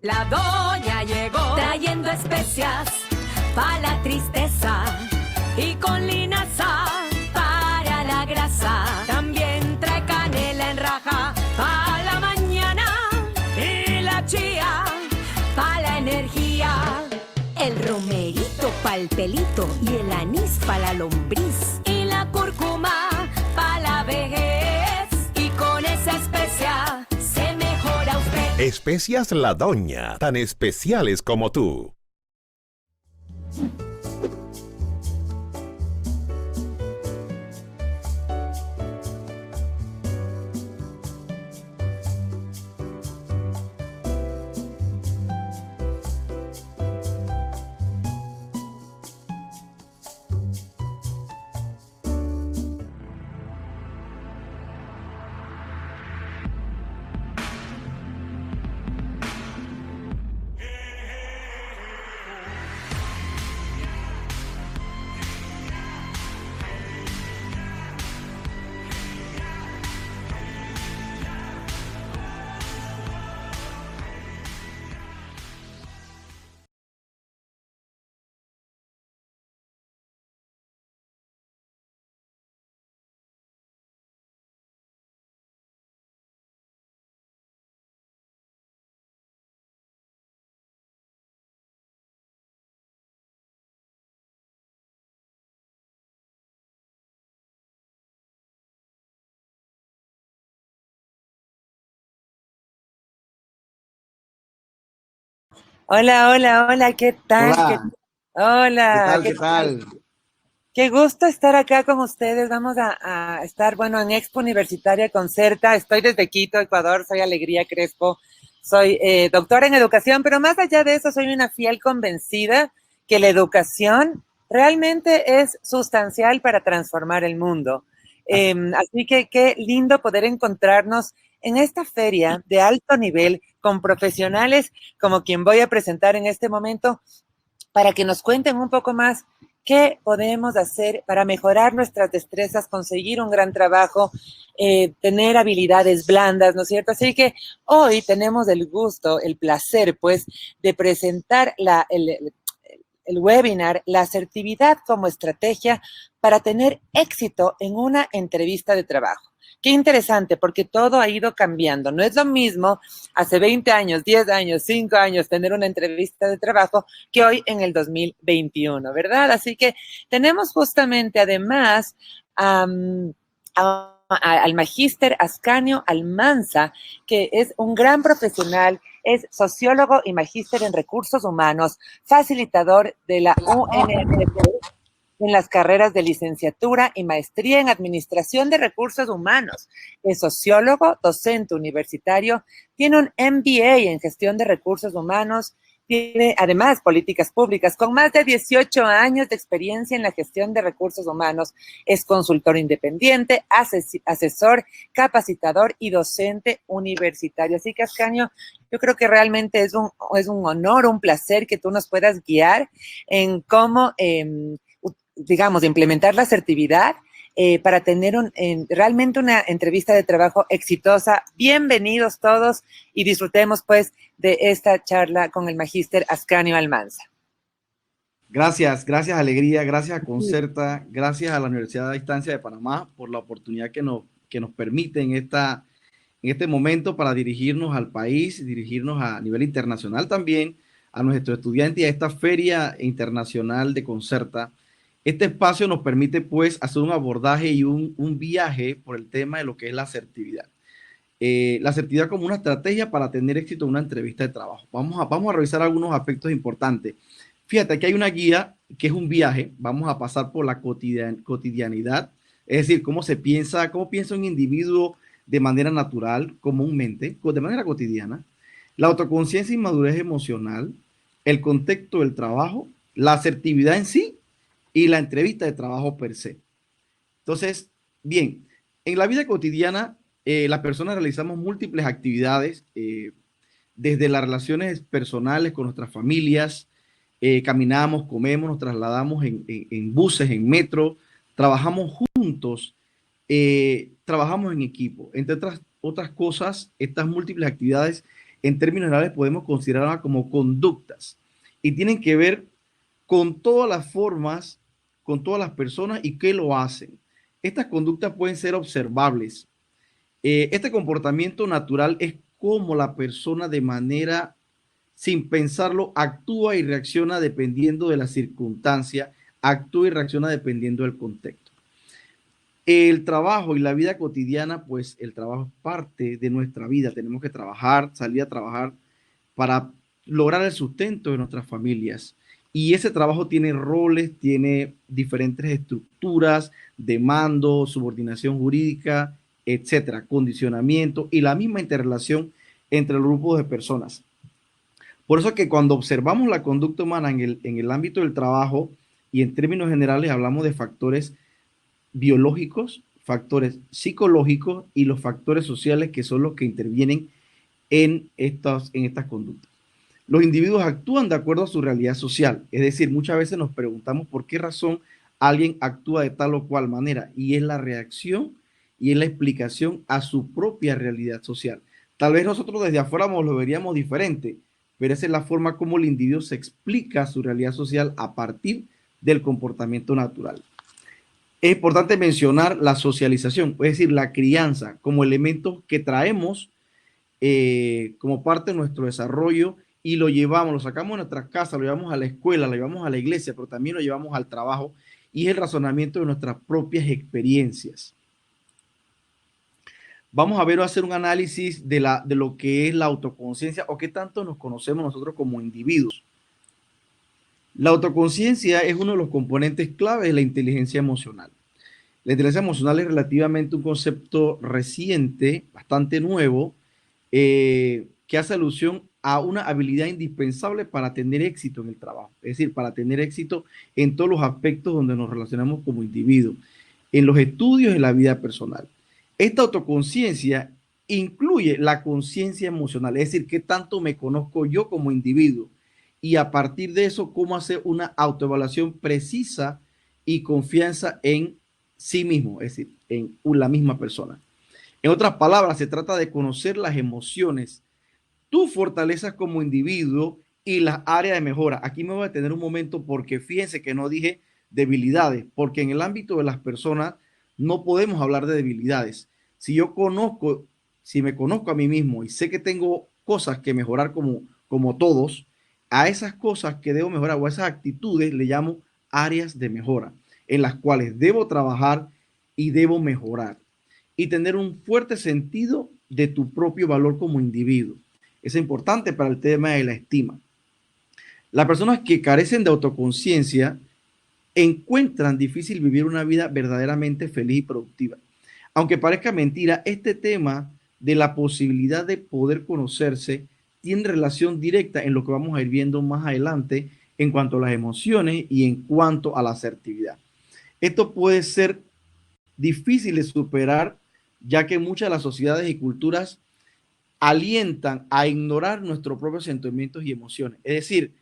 La doña llegó trayendo especias para la tristeza y con linaza para la grasa. También trae canela en raja para la mañana y la chía para la energía. El romerito para el pelito y el anís para la lombriz y la cúrcuma para la vejez. Y con esa especia se mejora usted. Especias La Doña, tan especiales como tú. Hola, hola, hola, ¿qué tal? Hola. Hola, ¿Qué tal? qué gusto estar acá con ustedes. Vamos a estar, bueno, en Expo Universitaria Concerta. Estoy desde Quito, Ecuador. Soy Alegría Crespo. Soy doctora en educación, pero más allá de eso, soy una fiel convencida que la educación realmente es sustancial para transformar el mundo. Así que qué lindo poder encontrarnos en esta feria de alto nivel con profesionales como quien voy a presentar en este momento para que nos cuenten un poco más qué podemos hacer para mejorar nuestras destrezas, conseguir un gran trabajo, tener habilidades blandas, ¿no es cierto? Así que hoy tenemos el gusto, el placer, pues, de presentar el webinar, la asertividad como estrategia para tener éxito en una entrevista de trabajo. Qué interesante, porque todo ha ido cambiando. No es lo mismo hace 20 años, 10 años, 5 años tener una entrevista de trabajo que hoy en el 2021, ¿verdad? Así que tenemos justamente además al magíster Ascanio Almanza, que es un gran profesional, es sociólogo y magíster en recursos humanos, facilitador de la UNFP en las carreras de licenciatura y maestría en administración de recursos humanos. Es sociólogo, docente universitario, tiene un MBA en gestión de recursos humanos, tiene además políticas públicas, con más de 18 años de experiencia en la gestión de recursos humanos. Es consultor independiente, asesor, capacitador y docente universitario. Así que, Ascanio, yo creo que realmente es un honor, un placer que tú nos puedas guiar en cómo digamos, implementar la asertividad para tener realmente una entrevista de trabajo exitosa. Bienvenidos todos y disfrutemos pues de esta charla con el magíster Ascanio Almanza. Gracias Alegría, gracias a Concerta, gracias a la Universidad de Distancia de Panamá por la oportunidad que nos permite en este momento para dirigirnos al país, dirigirnos a nivel internacional también a nuestros estudiantes y a esta feria internacional de Concerta. Este espacio nos permite pues hacer un abordaje y un viaje por el tema de lo que es la asertividad. La asertividad como una estrategia para tener éxito en una entrevista de trabajo. Vamos a revisar algunos aspectos importantes. Fíjate, aquí hay una guía que es un viaje. Vamos a pasar por la cotidianidad, es decir, cómo piensa un individuo de manera natural, comúnmente, de manera cotidiana, la autoconciencia y madurez emocional, el contexto del trabajo, la asertividad en sí y la entrevista de trabajo per se. Entonces, bien, en la vida cotidiana, las personas realizamos múltiples actividades, desde las relaciones personales con nuestras familias, caminamos, comemos, nos trasladamos en buses, en metro, trabajamos juntos, trabajamos en equipo. Entre otras cosas, estas múltiples actividades en términos generales podemos considerarlas como conductas y tienen que ver con todas las formas, con todas las personas y qué lo hacen. Estas conductas pueden ser observables. Este comportamiento natural es como la persona de manera sin pensarlo actúa y reacciona dependiendo de la circunstancia, actúa y reacciona dependiendo del contexto. El trabajo y la vida cotidiana, pues el trabajo es parte de nuestra vida. Tenemos que trabajar, salir a trabajar para lograr el sustento de nuestras familias. Y ese trabajo tiene roles, tiene diferentes estructuras de mando, subordinación jurídica, etcétera, condicionamiento y la misma interrelación entre los grupos de personas. Por eso que cuando observamos la conducta humana en el ámbito del trabajo y en términos generales hablamos de factores biológicos, factores psicológicos y los factores sociales que son los que intervienen en estas conductas. Los individuos actúan de acuerdo a su realidad social, es decir, muchas veces nos preguntamos por qué razón alguien actúa de tal o cual manera y es la reacción y es la explicación a su propia realidad social. Tal vez nosotros desde afuera lo veríamos diferente, pero esa es la forma como el individuo se explica su realidad social a partir del comportamiento natural. Es importante mencionar la socialización, es decir, la crianza como elemento que traemos como parte de nuestro desarrollo y lo sacamos de nuestras casas, lo llevamos a la escuela, lo llevamos a la iglesia, pero también lo llevamos al trabajo y es el razonamiento de nuestras propias experiencias. Vamos a ver o hacer un análisis de lo que es la autoconciencia o qué tanto nos conocemos nosotros como individuos. La autoconciencia es uno de los componentes clave de la inteligencia emocional. La inteligencia emocional es relativamente un concepto reciente, bastante nuevo, que hace alusión a una habilidad indispensable para tener éxito en el trabajo, es decir, para tener éxito en todos los aspectos donde nos relacionamos como individuos, en los estudios y en la vida personal. Esta autoconciencia incluye la conciencia emocional, es decir, qué tanto me conozco yo como individuo y a partir de eso, cómo hacer una autoevaluación precisa y confianza en sí mismo, es decir, en la misma persona. En otras palabras, se trata de conocer las emociones, tus fortalezas como individuo y las áreas de mejora. Aquí me voy a detener un momento porque fíjense que no dije debilidades, porque en el ámbito de las personas no podemos hablar de debilidades. Si me conozco a mí mismo y sé que tengo cosas que mejorar como todos, a esas cosas que debo mejorar o a esas actitudes le llamo áreas de mejora, en las cuales debo trabajar y debo mejorar y tener un fuerte sentido de tu propio valor como individuo. Es importante para el tema de la estima. Las personas que carecen de autoconciencia encuentran difícil vivir una vida verdaderamente feliz y productiva. Aunque parezca mentira, este tema de la posibilidad de poder conocerse tiene relación directa en lo que vamos a ir viendo más adelante en cuanto a las emociones y en cuanto a la asertividad. Esto puede ser difícil de superar, ya que muchas de las sociedades y culturas alientan a ignorar nuestros propios sentimientos y emociones. Es decir,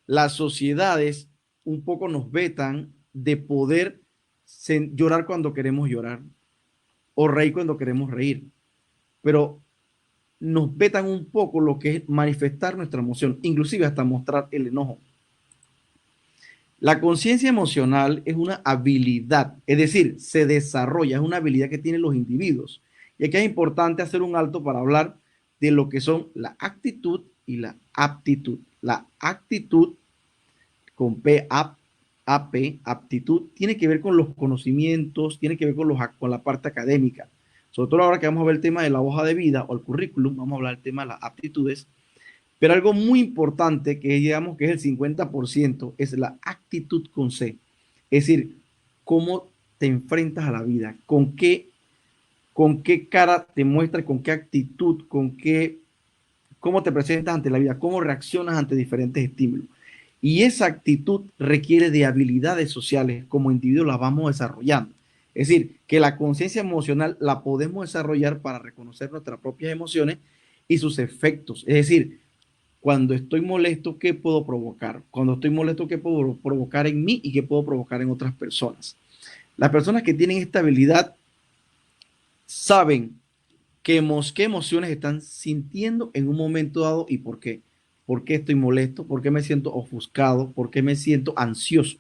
las sociedades un poco nos vetan de poder llorar cuando queremos llorar o reír cuando queremos reír, pero nos vetan un poco lo que es manifestar nuestra emoción, inclusive hasta mostrar el enojo. La conciencia emocional es una habilidad, es decir, se desarrolla, es una habilidad que tienen los individuos. Y aquí es importante hacer un alto para hablar de lo que son la actitud y la aptitud. La actitud con AP, aptitud, tiene que ver con los conocimientos, tiene que ver con la parte académica. Sobre todo ahora que vamos a ver el tema de la hoja de vida o el currículum, vamos a hablar del tema de las aptitudes. Pero algo muy importante que digamos que es el 50% es la actitud con C. Es decir, cómo te enfrentas a la vida, con qué cara te muestras, con qué actitud, cómo te presentas ante la vida, cómo reaccionas ante diferentes estímulos. Y esa actitud requiere de habilidades sociales, como individuos las vamos desarrollando. Es decir, que la conciencia emocional la podemos desarrollar para reconocer nuestras propias emociones y sus efectos. Es decir, cuando estoy molesto, ¿qué puedo provocar? Cuando estoy molesto, ¿qué puedo provocar en mí y qué puedo provocar en otras personas? Las personas que tienen esta habilidad saben qué emociones están sintiendo en un momento dado y por qué. ¿Por qué estoy molesto? ¿Por qué me siento ofuscado? ¿Por qué me siento ansioso?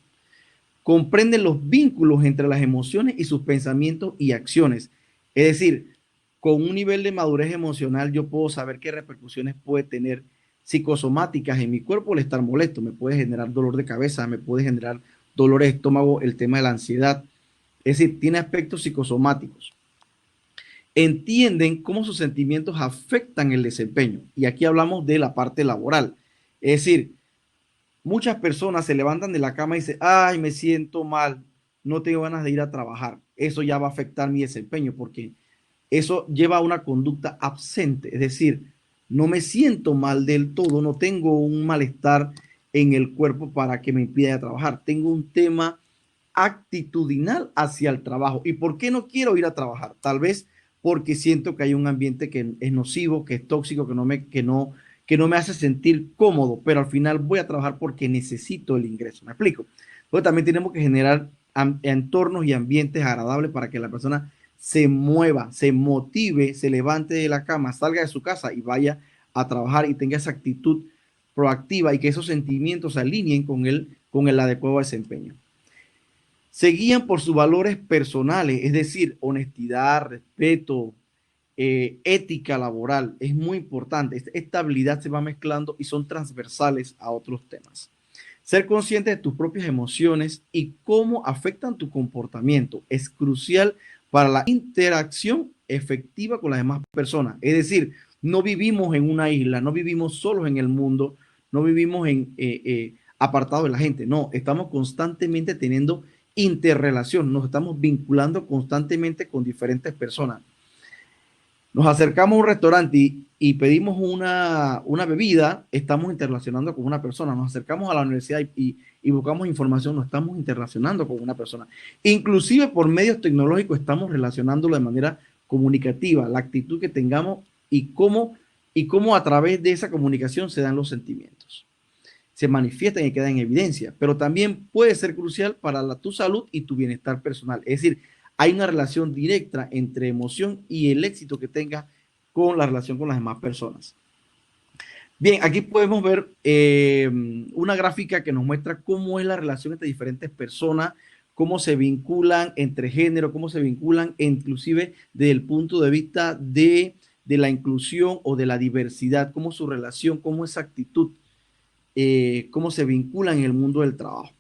Comprenden los vínculos entre las emociones y sus pensamientos y acciones. Es decir, con un nivel de madurez emocional yo puedo saber qué repercusiones puede tener psicosomáticas en mi cuerpo el estar molesto. Me puede generar dolor de cabeza, me puede generar dolor de estómago, el tema de la ansiedad. Es decir, tiene aspectos psicosomáticos. Entienden cómo sus sentimientos afectan el desempeño. Y aquí hablamos de la parte laboral. Es decir, muchas personas se levantan de la cama y dicen, ay, me siento mal, no tengo ganas de ir a trabajar. Eso ya va a afectar mi desempeño porque eso lleva a una conducta absente. Es decir, no me siento mal del todo, no tengo un malestar en el cuerpo para que me impida ir a trabajar. Tengo un tema actitudinal hacia el trabajo. ¿Y por qué no quiero ir a trabajar? Tal vez porque siento que hay un ambiente que es nocivo, que es tóxico, que no me hace sentir cómodo, pero al final voy a trabajar porque necesito el ingreso. ¿Me explico? Entonces también tenemos que generar entornos y ambientes agradables para que la persona se mueva, se motive, se levante de la cama, salga de su casa y vaya a trabajar y tenga esa actitud proactiva y que esos sentimientos se alineen con el adecuado desempeño. Se guían por sus valores personales, es decir, honestidad, respeto, ética laboral. Es muy importante. Esta habilidad se va mezclando y son transversales a otros temas. Ser consciente de tus propias emociones y cómo afectan tu comportamiento es crucial para la interacción efectiva con las demás personas. Es decir, no vivimos en una isla, no vivimos solos en el mundo, no vivimos apartados de la gente. No, estamos constantemente teniendo interrelación, nos estamos vinculando constantemente con diferentes personas. Nos acercamos a un restaurante y pedimos una bebida, estamos interrelacionando con una persona. Nos acercamos a la universidad y buscamos información, nos estamos interrelacionando con una persona. Inclusive por medios tecnológicos estamos relacionándolo de manera comunicativa, la actitud que tengamos y cómo a través de esa comunicación se dan los sentimientos. Se manifiestan y quedan en evidencia, pero también puede ser crucial para tu salud y tu bienestar personal. Es decir, hay una relación directa entre emoción y el éxito que tengas con la relación con las demás personas. Bien, aquí podemos ver una gráfica que nos muestra cómo es la relación entre diferentes personas, cómo se vinculan entre género, cómo se vinculan inclusive desde el punto de vista de la inclusión o de la diversidad, cómo su relación, cómo esa actitud, cómo se vinculan en el mundo del trabajo.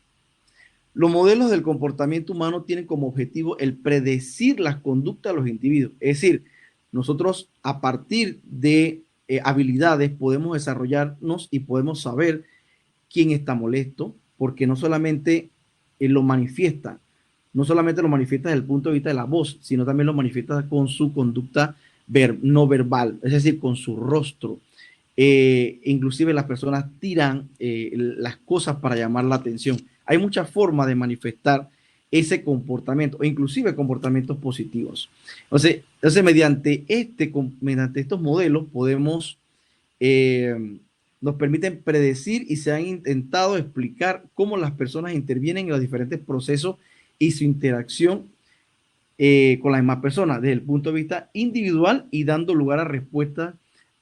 Los modelos del comportamiento humano tienen como objetivo el predecir las conductas de los individuos. Es decir, nosotros a partir de habilidades podemos desarrollarnos y podemos saber quién está molesto, porque no solamente lo manifiesta, desde el punto de vista de la voz, sino también lo manifiesta con su conducta no verbal, es decir, con su rostro. Inclusive las personas tiran las cosas para llamar la atención. Hay muchas formas de manifestar ese comportamiento, o inclusive comportamientos positivos. Entonces mediante estos modelos nos permiten predecir y se han intentado explicar cómo las personas intervienen en los diferentes procesos y su interacción con las demás personas desde el punto de vista individual y dando lugar a respuestas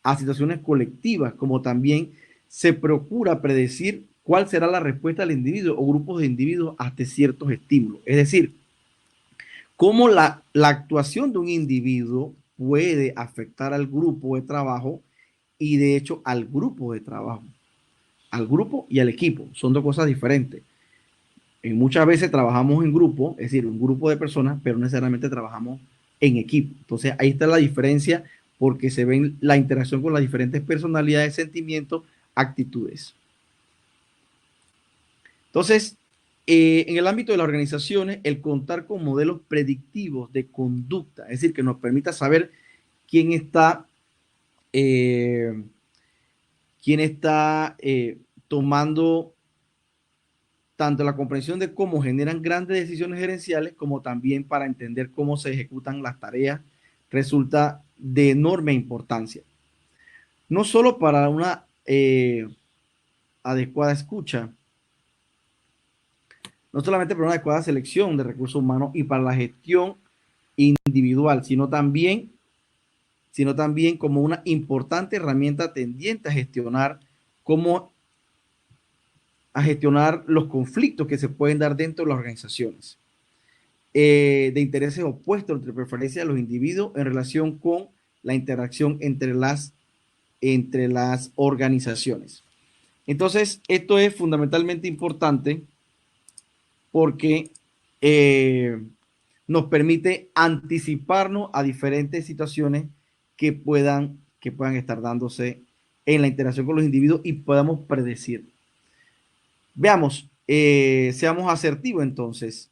a situaciones colectivas, como también se procura predecir cuál será la respuesta del individuo o grupos de individuos ante ciertos estímulos. Es decir, cómo la actuación de un individuo puede afectar al grupo de trabajo y de hecho al grupo de trabajo. al grupo y al equipo. Son dos cosas diferentes. Muchas veces trabajamos en grupo, es decir, un grupo de personas, pero no necesariamente trabajamos en equipo. Entonces, ahí está la diferencia porque se ven la interacción con las diferentes personalidades, sentimientos, actitudes. Entonces, en el ámbito de las organizaciones, el contar con modelos predictivos de conducta, es decir, que nos permita saber quién está tomando tanto la comprensión de cómo generan grandes decisiones gerenciales, como también para entender cómo se ejecutan las tareas, resulta de enorme importancia. No solo para una adecuada escucha, no solamente para una adecuada selección de recursos humanos y para la gestión individual, sino también como una importante herramienta tendiente a gestionar los conflictos que se pueden dar dentro de las organizaciones, de intereses opuestos entre preferencias de los individuos en relación con la interacción entre las organizaciones. Entonces, esto es fundamentalmente importante porque nos permite anticiparnos a diferentes situaciones que puedan estar dándose en la interacción con los individuos y podamos predecir. Veamos, seamos asertivos entonces.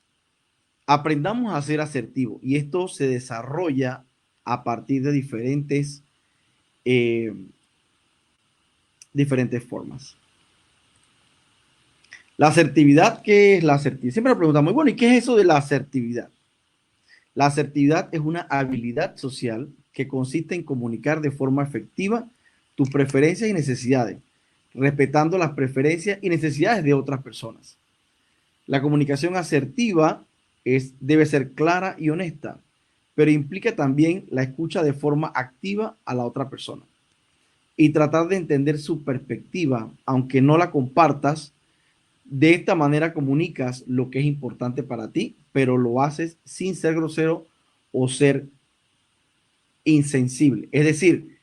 Aprendamos a ser asertivos y esto se desarrolla a partir de diferentes formas. La asertividad, ¿qué es la asertividad? Siempre nos preguntamos, bueno, ¿y qué es eso de la asertividad? La asertividad es una habilidad social que consiste en comunicar de forma efectiva tus preferencias y necesidades, respetando las preferencias y necesidades de otras personas. La comunicación asertiva debe ser clara y honesta, pero implica también la escucha de forma activa a la otra persona y tratar de entender su perspectiva, aunque no la compartas. De esta manera comunicas lo que es importante para ti, pero lo haces sin ser grosero o ser insensible. Es decir,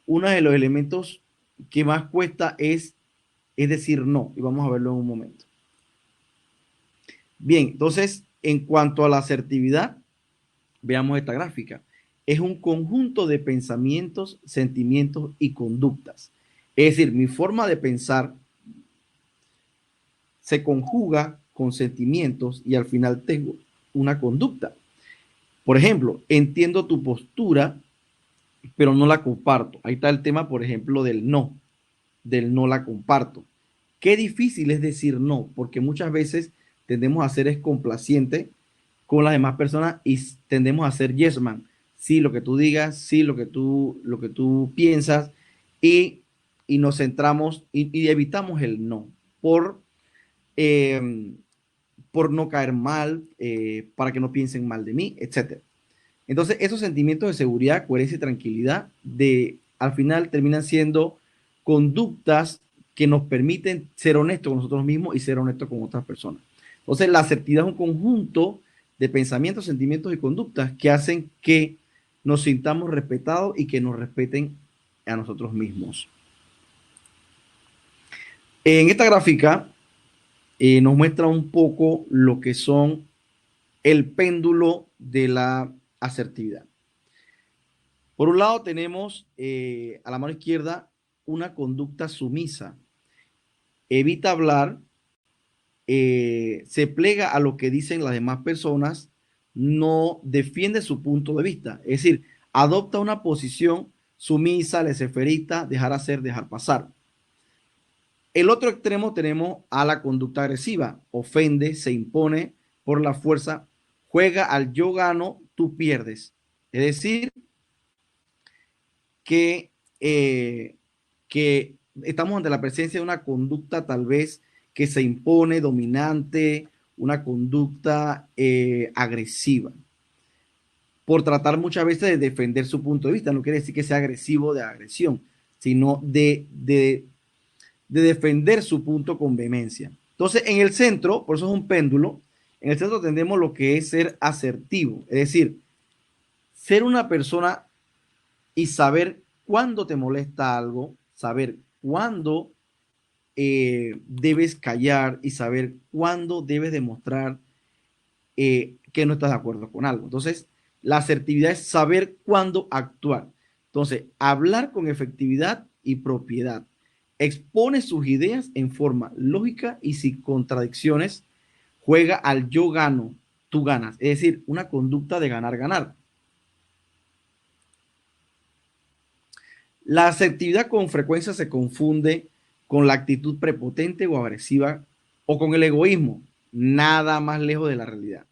uno de los elementos que más cuesta es decir no, y vamos a verlo en un momento. Bien, entonces, en cuanto a la asertividad, veamos esta gráfica. Es un conjunto de pensamientos, sentimientos y conductas. Es decir, mi forma de pensar se conjuga con sentimientos y al final tengo una conducta. Por ejemplo, entiendo tu postura, pero no la comparto. Ahí está el tema, por ejemplo, del no la comparto. Qué difícil es decir no, porque muchas veces tendemos a ser complacientes con las demás personas y tendemos a ser yes man. Sí, lo que tú digas, sí, lo que tú piensas y nos centramos y evitamos el no por no caer mal, para que no piensen mal de mí, etc. Entonces, esos sentimientos de seguridad, coherencia y tranquilidad al final terminan siendo conductas que nos permiten ser honestos con nosotros mismos y ser honestos con otras personas. Entonces, la asertividad es un conjunto de pensamientos, sentimientos y conductas que hacen que nos sintamos respetados y que nos respeten a nosotros mismos. En esta gráfica nos muestra un poco lo que son el péndulo de la asertividad. Por un lado tenemos a la mano izquierda una conducta sumisa. Evita hablar, se plega a lo que dicen las demás personas, no defiende su punto de vista. Es decir, adopta una posición sumisa, laissez-faire, dejar hacer, dejar pasar. El otro extremo tenemos a la conducta agresiva. Ofende, se impone por la fuerza, juega al yo gano, tú pierdes. Es decir, que estamos ante la presencia de una conducta tal vez que se impone, dominante, una conducta agresiva, por tratar muchas veces de defender su punto de vista. No quiere decir que sea agresivo de agresión, sino de defender su punto con vehemencia. Entonces, en el centro, por eso es un péndulo, en el centro tendremos lo que es ser asertivo, es decir, ser una persona y saber cuándo te molesta algo, saber cuándo debes callar y saber cuándo debes demostrar que no estás de acuerdo con algo. Entonces, la asertividad es saber cuándo actuar. Entonces, hablar con efectividad y propiedad. Expone sus ideas en forma lógica y sin contradicciones. Juega al yo gano, tú ganas. Es decir, una conducta de ganar-ganar. La asertividad con frecuencia se confunde con la actitud prepotente o agresiva o con el egoísmo. Nada más lejos de la realidad.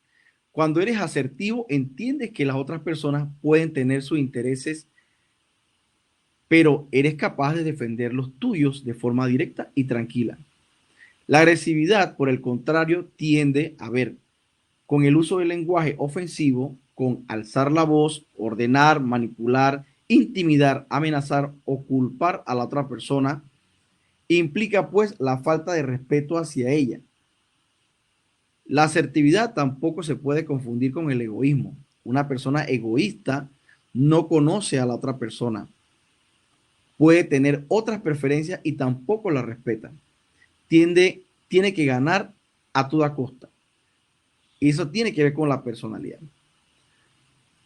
Cuando eres asertivo, entiendes que las otras personas pueden tener sus intereses, pero eres capaz de defender los tuyos de forma directa y tranquila. La agresividad, por el contrario, tiende a ver con el uso del lenguaje ofensivo, con alzar la voz, ordenar, manipular, intimidar, amenazar o culpar a la otra persona, implica pues la falta de respeto hacia ella. La asertividad tampoco se puede confundir con el egoísmo. Una persona egoísta no conoce a la otra persona. Puede tener otras preferencias y tampoco la respeta. Tiene que ganar a toda costa. Y eso tiene que ver con la personalidad.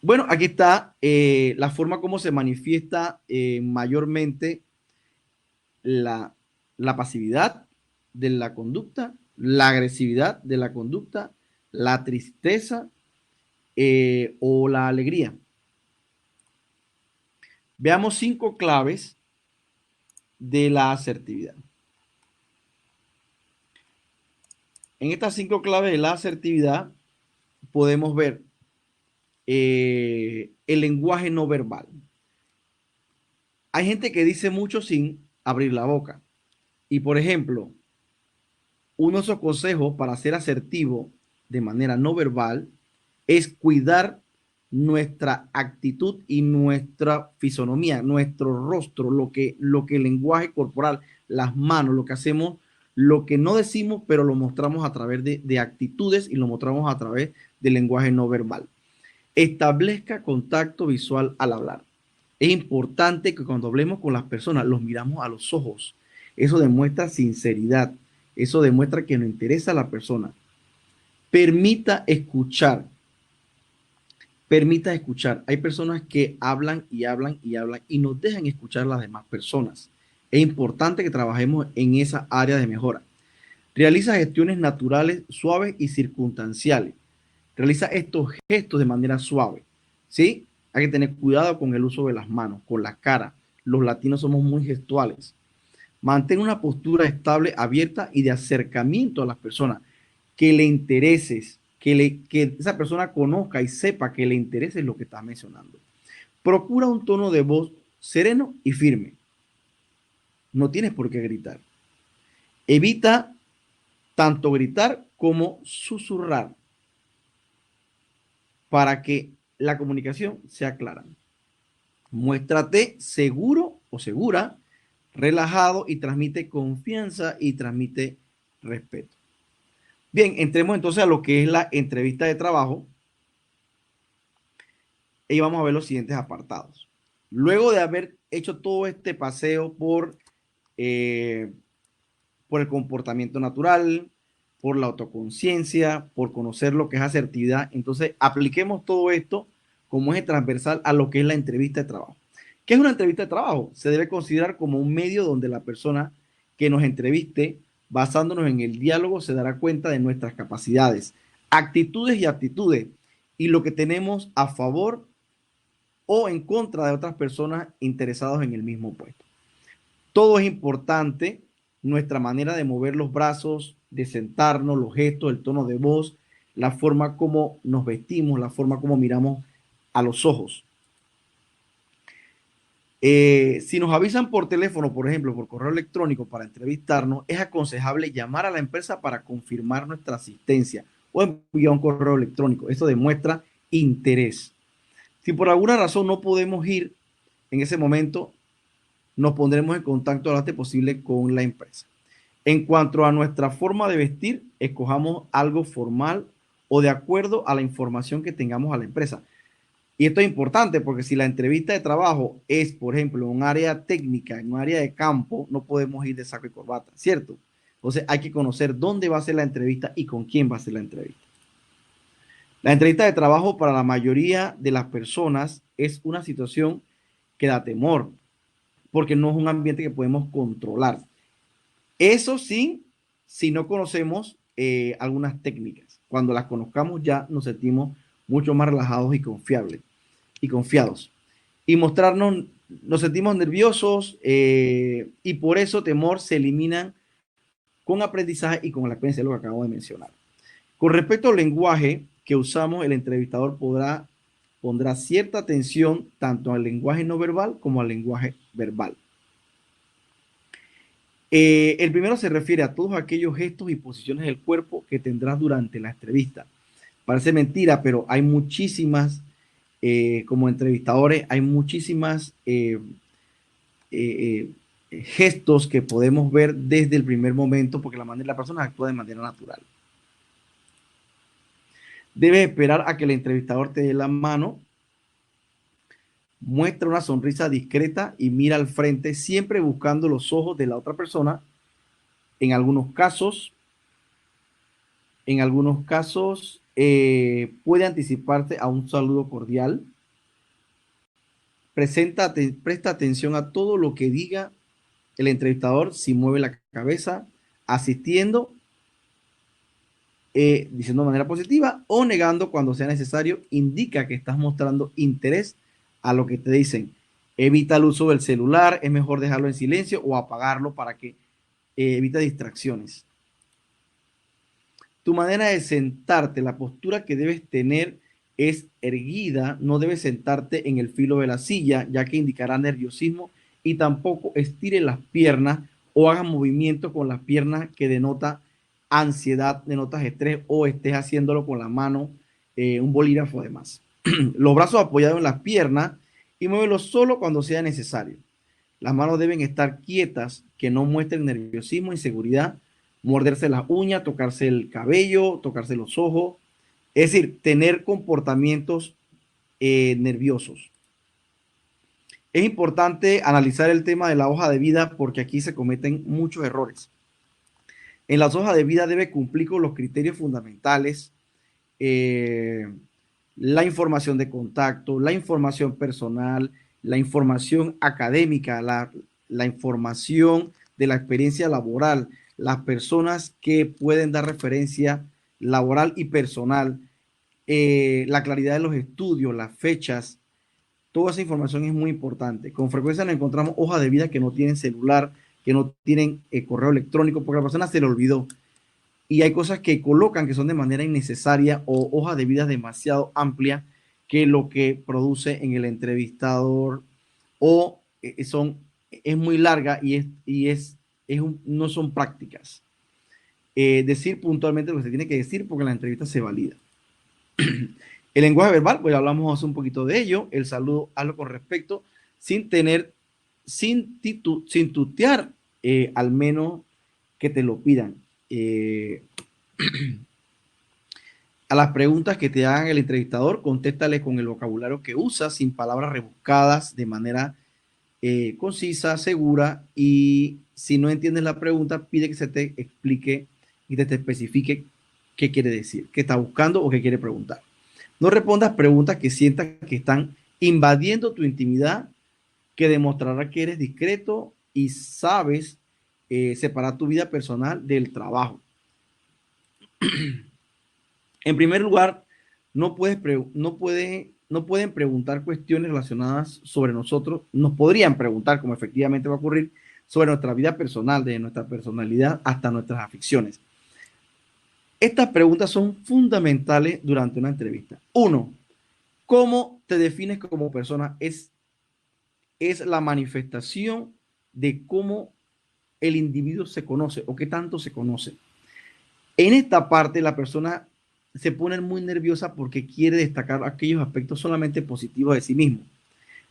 Bueno, aquí está la forma como se manifiesta mayormente la pasividad de la conducta, la agresividad de la conducta, la tristeza o la alegría. Veamos 5 claves de la asertividad. En estas 5 claves de la asertividad podemos ver el lenguaje no verbal. Hay gente que dice mucho sin abrir la boca. Y por ejemplo, uno de esos consejos para ser asertivo de manera no verbal es cuidar nuestra actitud y nuestra fisonomía, nuestro rostro, lo que el lenguaje corporal, las manos, lo que hacemos, lo que no decimos, pero lo mostramos a través de actitudes y lo mostramos a través del lenguaje no verbal. Establezca contacto visual al hablar. Es importante que cuando hablemos con las personas los miramos a los ojos. Eso demuestra sinceridad. Eso demuestra que nos interesa a la persona. Permita escuchar. Permita escuchar. Hay personas que hablan y hablan y hablan y nos dejan escuchar a las demás personas. Es importante que trabajemos en esa área de mejora. Realiza gestiones naturales, suaves y circunstanciales. Realiza estos gestos de manera suave. ¿Sí? Hay que tener cuidado con el uso de las manos, con la cara. Los latinos somos muy gestuales. Mantén una postura estable, abierta y de acercamiento a las personas. Que le intereses, que esa persona conozca y sepa que le interese lo que estás mencionando. Procura un tono de voz sereno y firme. No tienes por qué gritar. Evita tanto gritar como susurrar para que la comunicación sea clara. Muéstrate seguro o segura, relajado y transmite confianza y transmite respeto. Bien, entremos entonces a lo que es la entrevista de trabajo y vamos a ver los siguientes apartados. Luego de haber hecho todo este paseo por el comportamiento natural, por la autoconciencia, por conocer lo que es asertividad, entonces apliquemos todo esto como eje transversal a lo que es la entrevista de trabajo. ¿Qué es una entrevista de trabajo? Se debe considerar como un medio donde la persona que nos entreviste, basándonos en el diálogo, se dará cuenta de nuestras capacidades, actitudes y aptitudes y lo que tenemos a favor o en contra de otras personas interesadas en el mismo puesto. Todo es importante, nuestra manera de mover los brazos, de sentarnos, los gestos, el tono de voz, la forma como nos vestimos, la forma como miramos a los ojos. Si nos avisan por teléfono, por ejemplo, por correo electrónico para entrevistarnos, es aconsejable llamar a la empresa para confirmar nuestra asistencia o enviar un correo electrónico. Esto demuestra interés. Si por alguna razón no podemos ir en ese momento, nos pondremos en contacto lo antes posible con la empresa. En cuanto a nuestra forma de vestir, escojamos algo formal o de acuerdo a la información que tengamos a la empresa. Y esto es importante porque si la entrevista de trabajo es, por ejemplo, en un área técnica, en un área de campo, no podemos ir de saco y corbata, ¿cierto? Entonces hay que conocer dónde va a ser la entrevista y con quién va a ser la entrevista. La entrevista de trabajo para la mayoría de las personas es una situación que da temor, porque no es un ambiente que podemos controlar. Eso sí, si no conocemos algunas técnicas. Cuando las conozcamos ya nos sentimos mucho más relajados y confiados. Y mostrarnos, nos sentimos nerviosos y por eso temor se eliminan con aprendizaje y con la experiencia, lo que acabo de mencionar. Con respecto al lenguaje que usamos, el entrevistador pondrá cierta atención tanto al lenguaje no verbal como al lenguaje verbal. El primero se refiere a todos aquellos gestos y posiciones del cuerpo que tendrás durante la entrevista. Parece mentira, pero hay muchísimas, como entrevistadores, hay muchísimas gestos que podemos ver desde el primer momento porque la persona actúa de manera natural. Debes esperar a que el entrevistador te dé la mano, muestra una sonrisa discreta y mira al frente, siempre buscando los ojos de la otra persona. En algunos casos puede anticiparte a un saludo cordial. Presta atención a todo lo que diga el entrevistador, si mueve la cabeza, asistiendo, diciendo de manera positiva o negando cuando sea necesario, indica que estás mostrando interés a lo que te dicen. Evita el uso del celular, es mejor dejarlo en silencio o apagarlo para que evite distracciones. Tu manera de sentarte, la postura que debes tener es erguida, no debes sentarte en el filo de la silla, ya que indicará nerviosismo, y tampoco estire las piernas o hagas movimientos con las piernas que denota ansiedad, denotas estrés, o estés haciéndolo con la mano, un bolígrafo además. Los brazos apoyados en las piernas y muévelos solo cuando sea necesario. Las manos deben estar quietas, que no muestren nerviosismo, inseguridad, morderse las uñas, tocarse el cabello, tocarse los ojos. Es decir, tener comportamientos nerviosos. Es importante analizar el tema de la hoja de vida porque aquí se cometen muchos errores. En las hojas de vida debe cumplir con los criterios fundamentales, la información de contacto, la información personal, la información académica, la información de la experiencia laboral, las personas que pueden dar referencia laboral y personal, la claridad de los estudios, las fechas. Toda esa información es muy importante. Con frecuencia nos encontramos hojas de vida que no tienen celular, que no tienen correo electrónico, porque a la persona se le olvidó. Y hay cosas que colocan que son de manera innecesaria o hojas de vida demasiado amplias que lo que produce en el entrevistador o es muy larga no son prácticas. Decir puntualmente lo que se tiene que decir porque la entrevista se valida. El lenguaje verbal, pues hablamos hace un poquito de ello. El saludo, hazlo con respecto, sin tutear, al menos que te lo pidan. A las preguntas que te hagan el entrevistador, contéstale con el vocabulario que usa, sin palabras rebuscadas, de manera concisa, segura, y si no entiendes la pregunta, pide que se te explique y te especifique qué quiere decir, qué está buscando o qué quiere preguntar. No respondas preguntas que sientas que están invadiendo tu intimidad, que demostrará que eres discreto y sabes separar tu vida personal del trabajo. En primer lugar, no pueden preguntar cuestiones relacionadas sobre nosotros. Nos podrían preguntar, como efectivamente va a ocurrir, sobre nuestra vida personal, desde nuestra personalidad hasta nuestras aficiones. Estas preguntas son fundamentales durante una entrevista. 1. ¿Cómo te defines como persona? Es la manifestación de cómo el individuo se conoce o qué tanto se conoce. En esta parte la persona se pone muy nerviosa porque quiere destacar aquellos aspectos solamente positivos de sí mismo.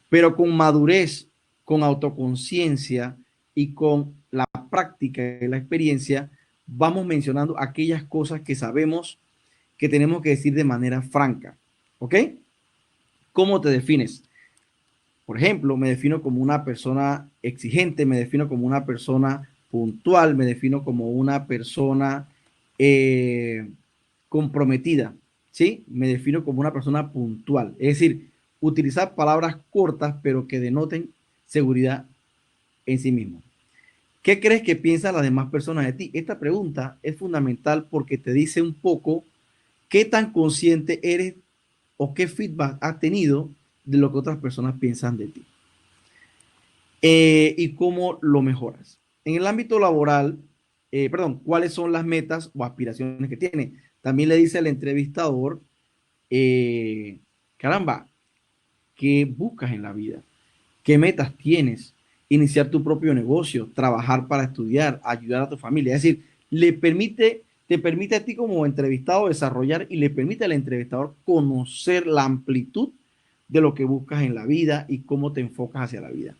Pero con madurez, con autoconciencia y con la práctica y la experiencia, vamos mencionando aquellas cosas que sabemos que tenemos que decir de manera franca. ¿Ok? ¿Cómo te defines? Por ejemplo, me defino como una persona exigente, me defino como una persona puntual, me defino como una persona comprometida, ¿sí? Me defino como una persona puntual. Es decir, utilizar palabras cortas, pero que denoten seguridad en sí mismo. ¿Qué crees que piensan las demás personas de ti? Esta pregunta es fundamental porque te dice un poco qué tan consciente eres o qué feedback has tenido de lo que otras personas piensan de ti. Y cómo lo mejoras. En el ámbito laboral, ¿cuáles son las metas o aspiraciones que tiene? También le dice al entrevistador, caramba, ¿qué buscas en la vida? ¿Qué metas tienes? Iniciar tu propio negocio, trabajar para estudiar, ayudar a tu familia. Es decir, te permite a ti como entrevistado desarrollar y le permite al entrevistador conocer la amplitud de lo que buscas en la vida y cómo te enfocas hacia la vida.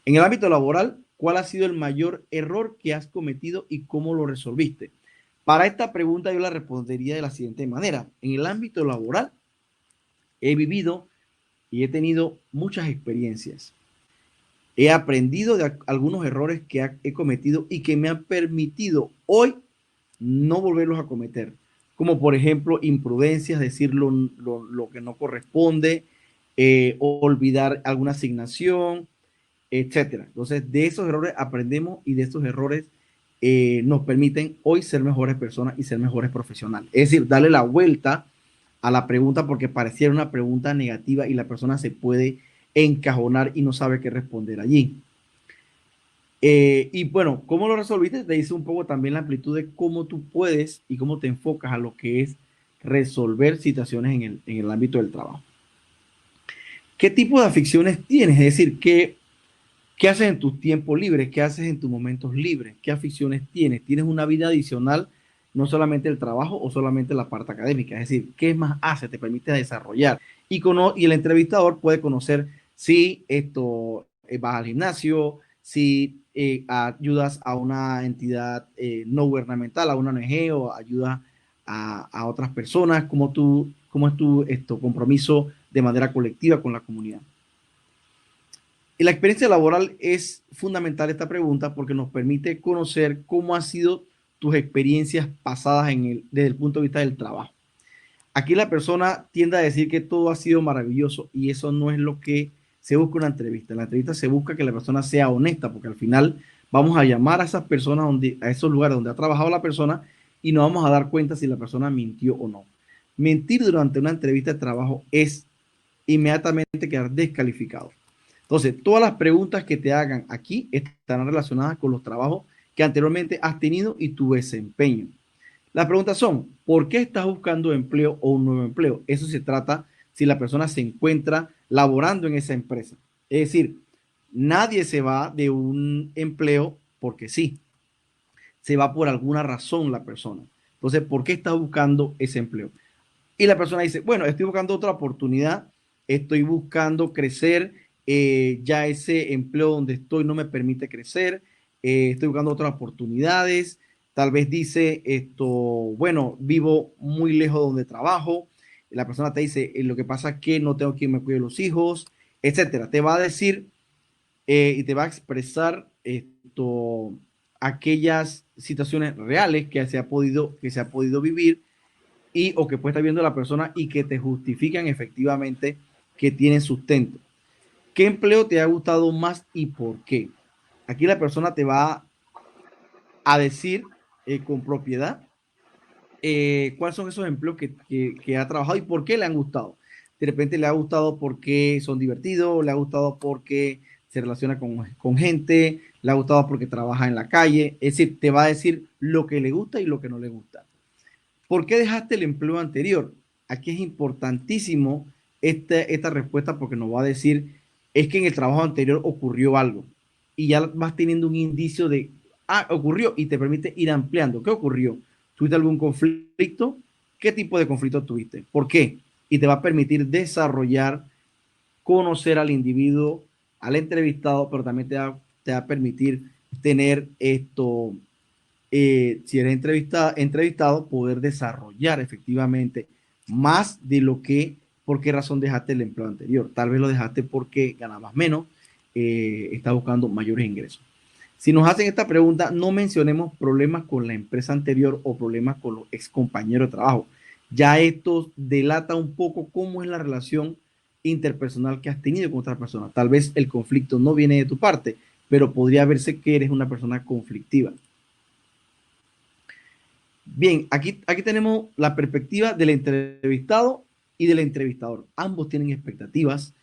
En el ámbito laboral, ¿cuál ha sido el mayor error que has cometido y cómo lo resolviste? Para esta pregunta yo la respondería de la siguiente manera. En el ámbito laboral, he vivido y he tenido muchas experiencias. He aprendido de algunos errores que he cometido y que me han permitido hoy no volverlos a cometer. Como por ejemplo, imprudencias, decir lo que no corresponde, olvidar alguna asignación, etcétera. Entonces, de esos errores aprendemos y de esos errores nos permiten hoy ser mejores personas y ser mejores profesionales. Es decir, darle la vuelta a la pregunta porque pareciera una pregunta negativa y la persona se puede encajonar y no sabe qué responder allí. Y bueno, ¿cómo lo resolviste? Te dice un poco también la amplitud de cómo tú puedes y cómo te enfocas a lo que es resolver situaciones en el ámbito del trabajo. ¿Qué tipo de aficiones tienes? Es decir, ¿qué haces en tus tiempos libres? ¿Qué haces en tus momentos libres? ¿Qué aficiones tienes? ¿Tienes una vida adicional, no solamente el trabajo o solamente la parte académica? Es decir, ¿qué más hace? Te permite desarrollar. Y el entrevistador puede conocer si vas al gimnasio, si ayudas a una entidad no gubernamental, a una ONG o ayudas a otras personas, cómo es tu compromiso de manera colectiva con la comunidad. Y la experiencia laboral es fundamental esta pregunta porque nos permite conocer cómo han sido tus experiencias pasadas desde el punto de vista del trabajo. Aquí la persona tiende a decir que todo ha sido maravilloso y eso no es lo que se busca en una entrevista. En la entrevista se busca que la persona sea honesta porque al final vamos a llamar a esas personas, a esos lugares donde ha trabajado la persona y nos vamos a dar cuenta si la persona mintió o no. Mentir durante una entrevista de trabajo es inmediatamente quedar descalificado. Entonces, todas las preguntas que te hagan aquí estarán relacionadas con los trabajos que anteriormente has tenido y tu desempeño. Las preguntas son, ¿por qué estás buscando empleo o un nuevo empleo? Eso se trata si la persona se encuentra laborando en esa empresa. Es decir, nadie se va de un empleo porque sí. Se va por alguna razón la persona. Entonces, ¿por qué estás buscando ese empleo? Y la persona dice, bueno, estoy buscando otra oportunidad, estoy buscando crecer, ya ese empleo donde estoy no me permite crecer, estoy buscando otras oportunidades. Tal vez dice bueno, vivo muy lejos de donde trabajo. La persona te dice, lo que pasa es que no tengo quien me cuide los hijos, etcétera. Te va a decir y te va a expresar aquellas situaciones reales que se ha podido vivir o que puede estar viendo la persona y que te justifican efectivamente que tienen sustento. ¿Qué empleo te ha gustado más y por qué? Aquí la persona te va a decir con propiedad cuáles son esos empleos que ha trabajado y por qué le han gustado. De repente le ha gustado porque son divertidos, le ha gustado porque se relaciona con gente, le ha gustado porque trabaja en la calle. Es decir, te va a decir lo que le gusta y lo que no le gusta. ¿Por qué dejaste el empleo anterior? Aquí es importantísimo esta respuesta porque nos va a decir, es que en el trabajo anterior ocurrió algo y ya vas teniendo un indicio de, ocurrió y te permite ir ampliando. ¿Qué ocurrió? ¿Tuviste algún conflicto? ¿Qué tipo de conflicto tuviste? ¿Por qué? Y te va a permitir desarrollar, conocer al individuo, al entrevistado, pero también te va a permitir tener si eres entrevistado, poder desarrollar efectivamente más de lo que ¿por qué razón dejaste el empleo anterior? Tal vez lo dejaste porque ganabas menos, estás buscando mayores ingresos. Si nos hacen esta pregunta, no mencionemos problemas con la empresa anterior o problemas con los ex compañeros de trabajo. Ya esto delata un poco cómo es la relación interpersonal que has tenido con otra persona. Tal vez el conflicto no viene de tu parte, pero podría verse que eres una persona conflictiva. Bien, aquí tenemos la perspectiva del entrevistado y del entrevistador. Ambos tienen expectativas,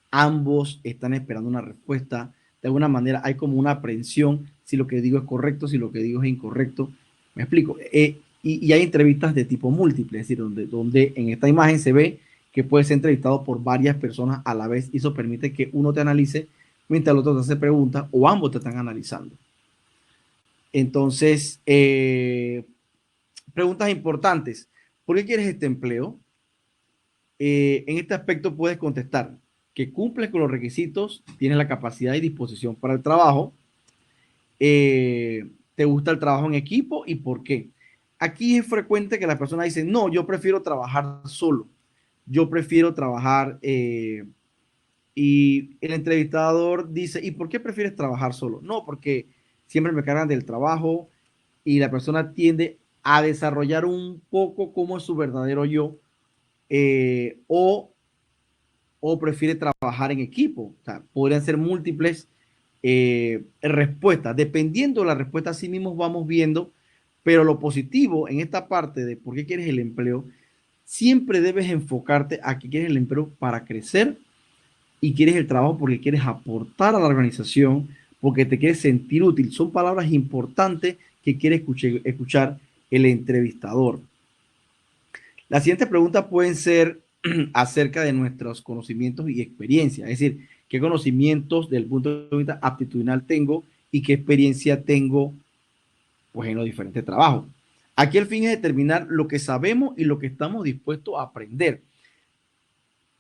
ambos están esperando una respuesta. De alguna manera hay como una aprehensión si lo que digo es correcto, si lo que digo es incorrecto. Me explico. Y hay entrevistas de tipo múltiple, es decir, donde en esta imagen se ve que puedes ser entrevistado por varias personas a la vez y eso permite que uno te analice mientras el otro te hace preguntas o ambos te están analizando. Entonces, preguntas importantes. ¿Por qué quieres este empleo? En este aspecto puedes contestar que cumples con los requisitos, tienes la capacidad y disposición para el trabajo, te gusta el trabajo en equipo y por qué. Aquí es frecuente que la persona dice, no, yo prefiero trabajar solo, yo prefiero trabajar, y el entrevistador dice, ¿y por qué prefieres trabajar solo? No, porque siempre me cargan del trabajo y la persona tiende a desarrollar un poco cómo es su verdadero yo, o prefiere trabajar en equipo. O sea, podrían ser múltiples respuestas. Dependiendo de la respuesta, así mismos vamos viendo, pero lo positivo en esta parte de por qué quieres el empleo, siempre debes enfocarte a que quieres el empleo para crecer y quieres el trabajo porque quieres aportar a la organización, porque te quieres sentir útil. Son palabras importantes que quiere escuchar el entrevistador. Las siguientes preguntas pueden ser acerca de nuestros conocimientos y experiencia, es decir, qué conocimientos del punto de vista aptitudinal tengo y qué experiencia tengo pues en los diferentes trabajos. Aquí el fin es determinar lo que sabemos y lo que estamos dispuestos a aprender.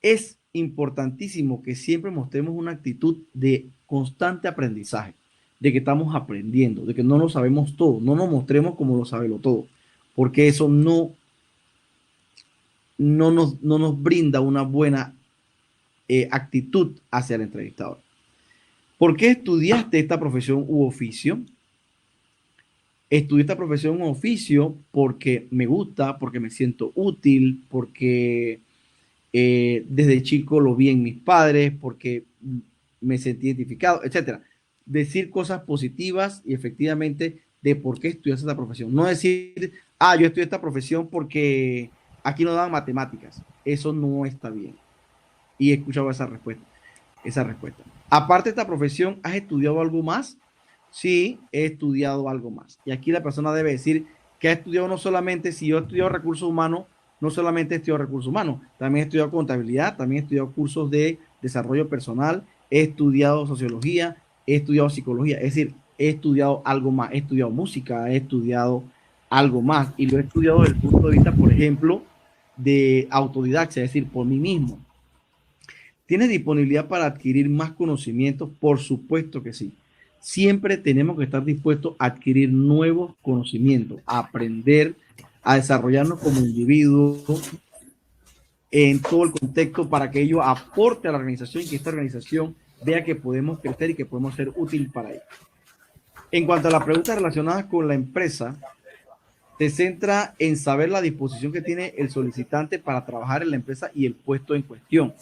Es importantísimo que siempre mostremos una actitud de constante aprendizaje, de que estamos aprendiendo, de que no lo sabemos todo, no nos mostremos como lo sabemos todo, porque eso no nos brinda una buena actitud hacia el entrevistador. ¿Por qué estudiaste esta profesión u oficio? Estudié esta profesión u oficio porque me gusta, porque me siento útil, porque desde chico lo vi en mis padres, porque me sentí identificado, etcétera. Decir cosas positivas y efectivamente de por qué estudiaste esta profesión. No decir, yo estudié esta profesión porque aquí no dan matemáticas. Eso no está bien. Y he escuchado esa respuesta. Aparte de esta profesión, ¿has estudiado algo más? Sí, he estudiado algo más. Y aquí la persona debe decir que ha estudiado no solamente, si yo he estudiado recursos humanos, no solamente he estudiado recursos humanos, también he estudiado contabilidad, también he estudiado cursos de desarrollo personal, he estudiado sociología, he estudiado psicología, es decir, he estudiado algo más, he estudiado música, he estudiado algo más y lo he estudiado desde el punto de vista, por ejemplo, de autodidacta, es decir, por mí mismo. ¿Tienes disponibilidad para adquirir más conocimientos? Por supuesto que sí. Siempre tenemos que estar dispuestos a adquirir nuevos conocimientos, a aprender, a desarrollarnos como individuos en todo el contexto para que ello aporte a la organización y que esta organización vea que podemos crecer y que podemos ser útiles para ella. En cuanto a las preguntas relacionadas con la empresa, se centra en saber la disposición que tiene el solicitante para trabajar en la empresa y el puesto en cuestión.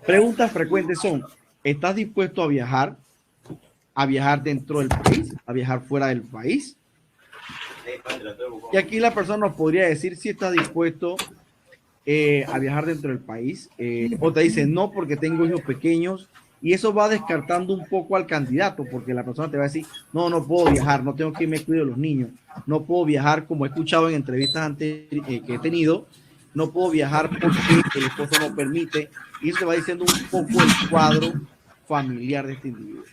Preguntas frecuentes son, ¿estás dispuesto a viajar dentro del país, a viajar fuera del país? Y aquí la persona nos podría decir si está dispuesto a viajar dentro del país, o te dice no porque tengo hijos pequeños, y eso va descartando un poco al candidato, porque la persona te va a decir, no puedo viajar, no tengo que irme a cuidar de los niños, no puedo viajar, como he escuchado en entrevistas antes que he tenido, no puedo viajar porque el esposo no permite, y eso te va diciendo un poco el cuadro familiar de este individuo.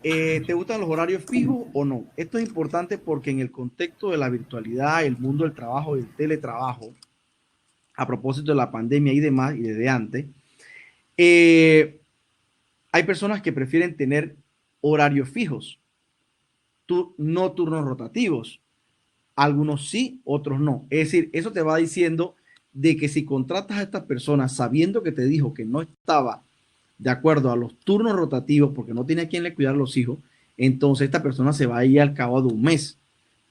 ¿Te gustan los horarios fijos o no? Esto es importante porque en el contexto de la virtualidad, el mundo del trabajo y el teletrabajo, a propósito de la pandemia y demás, y desde antes, hay personas que prefieren tener horarios fijos, no turnos rotativos. Algunos sí, otros no. Es decir, eso te va diciendo de que si contratas a esta persona sabiendo que te dijo que no estaba de acuerdo a los turnos rotativos porque no tiene a quien le cuidar a los hijos, entonces esta persona se va a ir al cabo de un mes.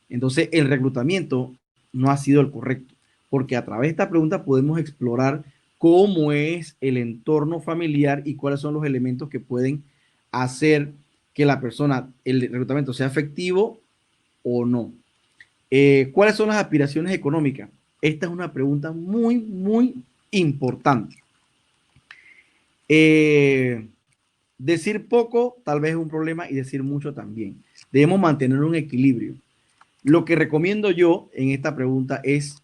Entonces el reclutamiento no ha sido el correcto, porque a través de esta pregunta podemos explorar cómo es el entorno familiar y cuáles son los elementos que pueden hacer que la persona, el reclutamiento sea efectivo o no. ¿Cuáles son las aspiraciones económicas? Esta es una pregunta muy, muy importante. Decir poco tal vez es un problema y decir mucho también. Debemos mantener un equilibrio. Lo que recomiendo yo en esta pregunta es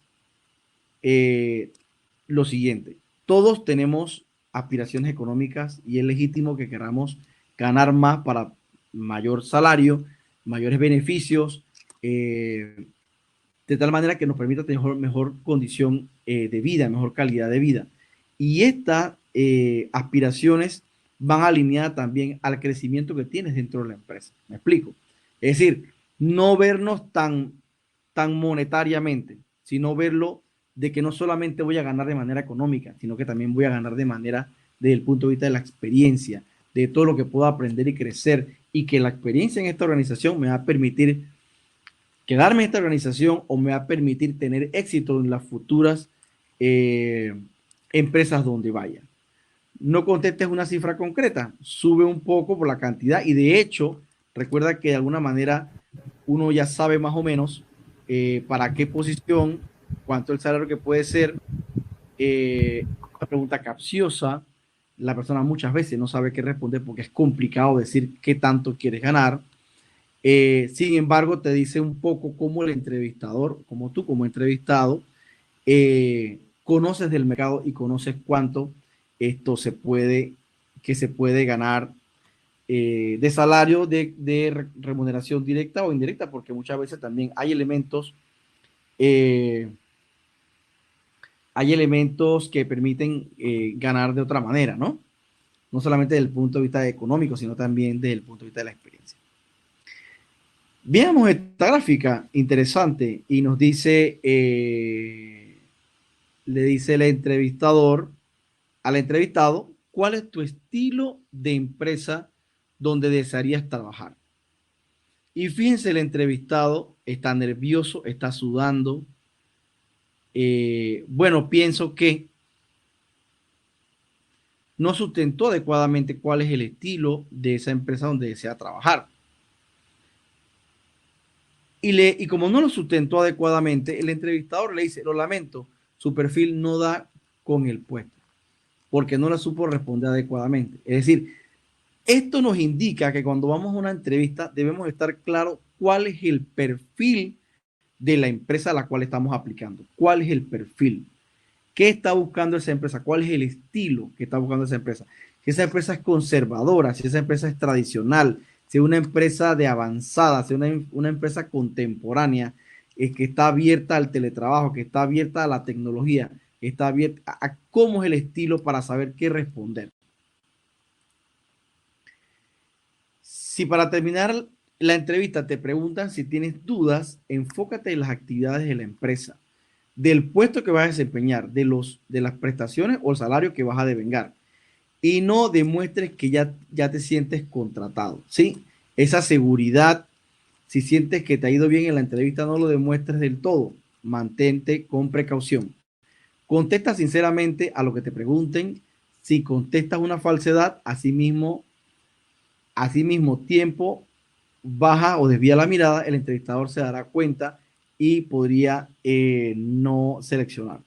lo siguiente. Todos tenemos aspiraciones económicas y es legítimo que queramos ganar más para mayor salario, mayores beneficios, de tal manera que nos permita tener mejor condición de vida, mejor calidad de vida. Y estas aspiraciones van alineadas también al crecimiento que tienes dentro de la empresa. ¿Me explico? Es decir, no vernos tan monetariamente, sino verlo de que no solamente voy a ganar de manera económica, sino que también voy a ganar de manera desde el punto de vista de la experiencia, de todo lo que puedo aprender y crecer, y que la experiencia en esta organización me va a permitir quedarme en esta organización o me va a permitir tener éxito en las futuras empresas donde vaya. No contestes una cifra concreta, sube un poco por la cantidad y de hecho, recuerda que de alguna manera uno ya sabe más o menos para qué posición, cuánto el salario que puede ser. Una pregunta capciosa, la persona muchas veces no sabe qué responder porque es complicado decir qué tanto quieres ganar. Sin embargo, te dice un poco cómo el entrevistador, como tú como entrevistado, conoces del mercado y conoces cuánto esto se puede ganar de salario, de remuneración directa o indirecta, porque muchas veces también hay elementos que permiten ganar de otra manera, ¿no? No solamente desde el punto de vista económico, sino también desde el punto de vista de la experiencia. Veamos esta gráfica interesante y nos dice, le dice el entrevistador al entrevistado, ¿cuál es tu estilo de empresa donde desearías trabajar? Y fíjense, el entrevistado está nervioso, está sudando. Bueno, pienso que no sustentó adecuadamente cuál es el estilo de esa empresa donde desea trabajar. Y como no lo sustentó adecuadamente, el entrevistador le dice, lo lamento, su perfil no da con el puesto, porque no la supo responder adecuadamente. Es decir, esto nos indica que cuando vamos a una entrevista debemos estar claros cuál es el perfil de la empresa a la cual estamos aplicando. ¿Cuál es el perfil? ¿Qué está buscando esa empresa? ¿Cuál es el estilo que está buscando esa empresa? Si esa empresa es conservadora, si esa empresa es tradicional, si es una empresa de avanzada, si es una empresa contemporánea, que está abierta al teletrabajo, que está abierta a la tecnología, que está abierta a cómo es el estilo para saber qué responder. Si para terminar la entrevista te preguntan si tienes dudas, enfócate en las actividades de la empresa, del puesto que vas a desempeñar, de las prestaciones o el salario que vas a devengar. Y no demuestres que ya te sientes contratado, ¿sí? Esa seguridad, si sientes que te ha ido bien en la entrevista, no lo demuestres del todo. Mantente con precaución. Contesta sinceramente a lo que te pregunten. Si contestas una falsedad, asimismo tiempo baja o desvía la mirada, el entrevistador se dará cuenta y podría no seleccionar.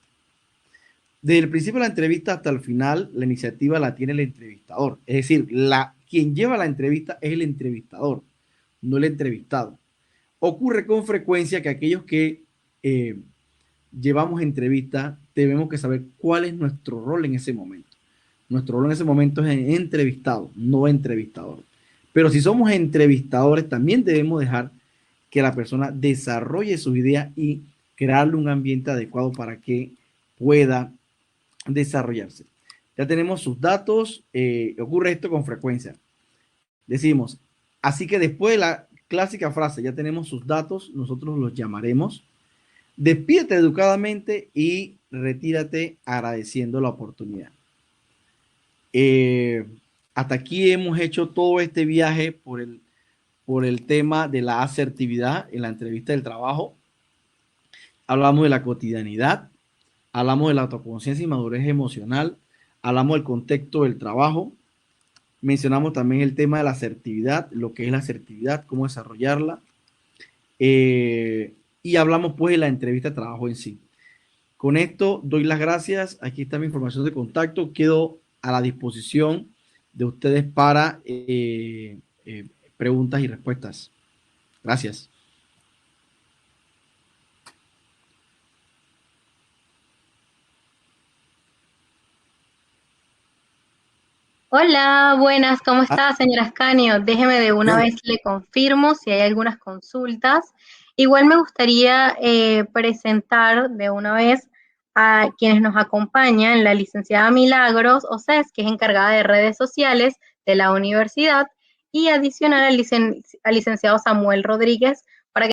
Desde el principio de la entrevista hasta el final, la iniciativa la tiene el entrevistador. Es decir, quien lleva la entrevista es el entrevistador, no el entrevistado. Ocurre con frecuencia que aquellos que llevamos entrevista debemos que saber cuál es nuestro rol en ese momento. Nuestro rol en ese momento es entrevistado, no entrevistador. Pero si somos entrevistadores, también debemos dejar que la persona desarrolle sus ideas y crearle un ambiente adecuado para que pueda desarrollarse. Ya tenemos sus datos. Ocurre esto con frecuencia. Decimos, así que después de la clásica frase, ya tenemos sus datos, nosotros los llamaremos. Despídete educadamente y retírate agradeciendo la oportunidad. Hasta aquí hemos hecho todo este viaje por el tema de la asertividad en la entrevista del trabajo. Hablamos de la cotidianidad, hablamos de la autoconciencia y madurez emocional, hablamos del contexto del trabajo, mencionamos también el tema de la asertividad, lo que es la asertividad, cómo desarrollarla, y hablamos pues de la entrevista de trabajo en sí. Con esto doy las gracias. Aquí está mi información de contacto. Quedo a la disposición de ustedes para preguntas y respuestas. Gracias. Hola, buenas, ¿cómo está, señora Ascanio? Déjeme de una vez le confirmo si hay algunas consultas. Igual me gustaría presentar de una vez a quienes nos acompañan, la licenciada Milagros Océs, que es encargada de redes sociales de la universidad, y adicional al licenciado Samuel Rodríguez,